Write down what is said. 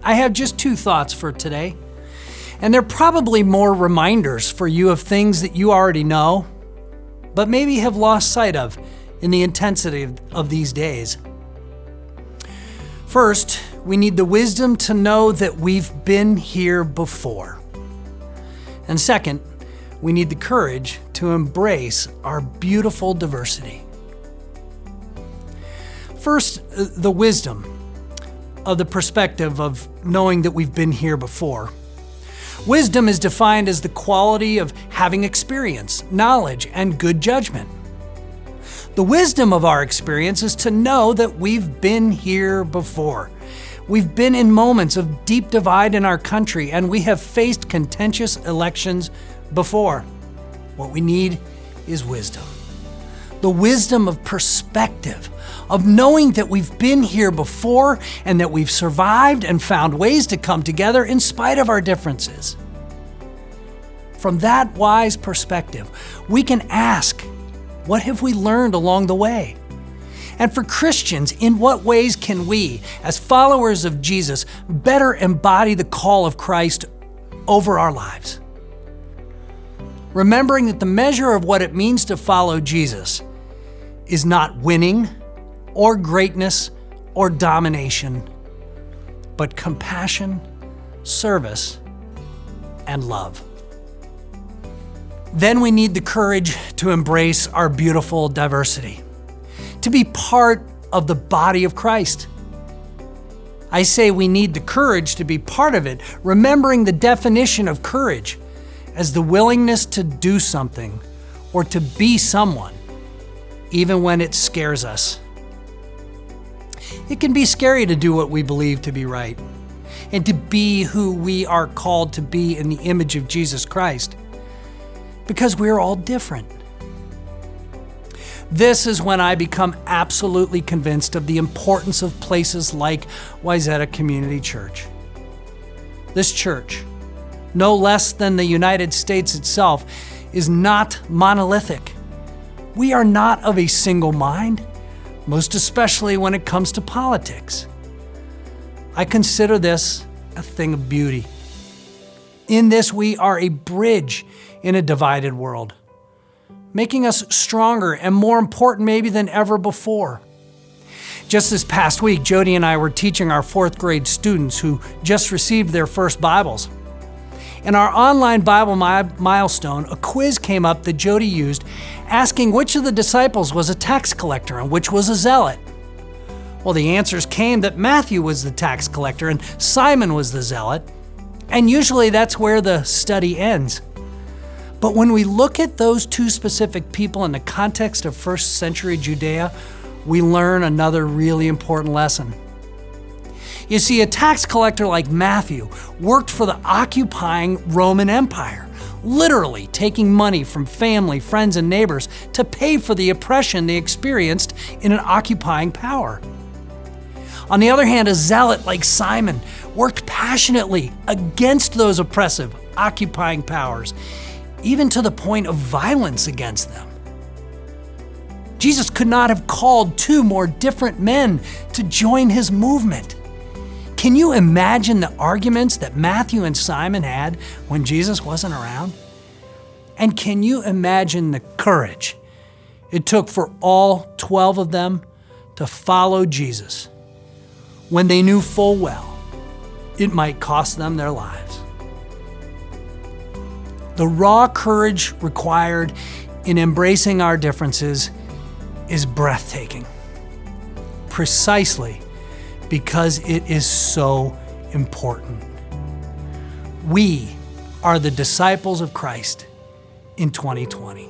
I have just two thoughts for today, and they're probably more reminders for you of things that you already know, but maybe have lost sight of in the intensity of these days. First, we need the wisdom to know that we've been here before. And second, we need the courage to embrace our beautiful diversity. First, the wisdom of the perspective of knowing that we've been here before. Wisdom is defined as the quality of having experience, knowledge, and good judgment. The wisdom of our experience is to know that we've been here before. We've been in moments of deep divide in our country, and we have faced contentious elections before. What we need is wisdom. The wisdom of perspective, of knowing that we've been here before and that we've survived and found ways to come together in spite of our differences. From that wise perspective, we can ask, what have we learned along the way? And for Christians, in what ways can we, as followers of Jesus, better embody the call of Christ over our lives? Remembering that the measure of what it means to follow Jesus is not winning or greatness or domination, but compassion, service, and love. Then we need the courage to embrace our beautiful diversity, to be part of the body of Christ. I say we need the courage to be part of it, remembering the definition of courage as the willingness to do something or to be someone, even when it scares us. It can be scary to do what we believe to be right and to be who we are called to be in the image of Jesus Christ, because we're all different. This is when I become absolutely convinced of the importance of places like Wayzata Community Church. This church, no less than the United States itself, is not monolithic. We are not of a single mind, most especially when it comes to politics. I consider this a thing of beauty. In this, we are a bridge in a divided world, making us stronger and more important maybe than ever before. Just this past week, Jody and I were teaching our fourth grade students who just received their first Bibles. In our online Bible milestone, a quiz came up that Jody used, asking which of the disciples was a tax collector and which was a zealot. Well, the answers came that Matthew was the tax collector and Simon was the zealot, and usually that's where the study ends. But when we look at those two specific people in the context of first century Judea, we learn another really important lesson. You see, a tax collector like Matthew worked for the occupying Roman Empire, literally taking money from family, friends, and neighbors to pay for the oppression they experienced in an occupying power. On the other hand, a zealot like Simon worked passionately against those oppressive, occupying powers, even to the point of violence against them. Jesus could not have called two more different men to join his movement. Can you imagine the arguments that Matthew and Simon had when Jesus wasn't around? And can you imagine the courage it took for all 12 of them to follow Jesus when they knew full well it might cost them their lives? The raw courage required in embracing our differences is breathtaking, precisely because it is so important. We are the disciples of Christ in 2020.